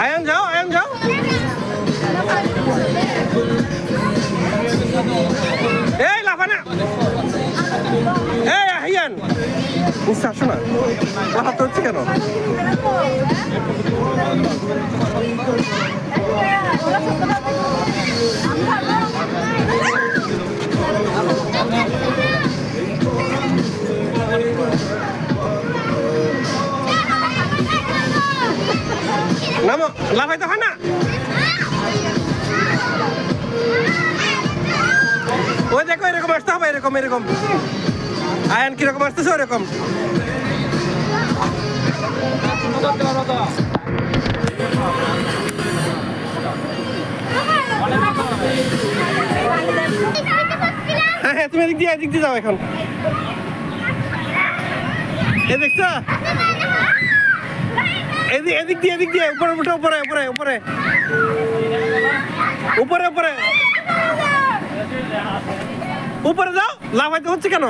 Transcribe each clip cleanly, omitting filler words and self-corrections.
আয়ান যাও, আয়ান যাও। এই লাফানা, এই আয়ান নিচে আসো না, লাফাতে হচ্ছে কেন? নামো, লাফাইতে হয় না। ওই দেখো এরকম আসতে হবে, এরকম এরকম। আয়ান কিরকম আসতেছে ওরকম। হ্যাঁ হ্যাঁ, তুমি এদিক দিয়ে যাও এখন। এ দেখছো, এদিক দিয়ে উপরে উঠে, উপরে উপরে উপরে উপরে উপরে উপরে যাও। লাফাইতে হচ্ছে কেন?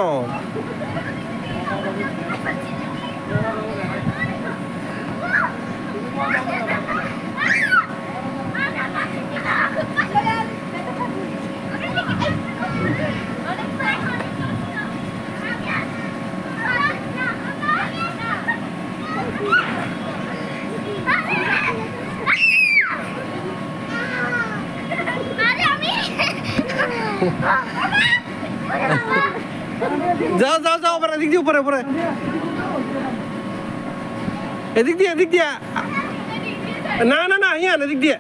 যাও যাও যাও, উপরে এদিক দিয়ে, উপরে উপরে এদিক দিয়ে। না না না, ইয়ান এদিক দিয়ে।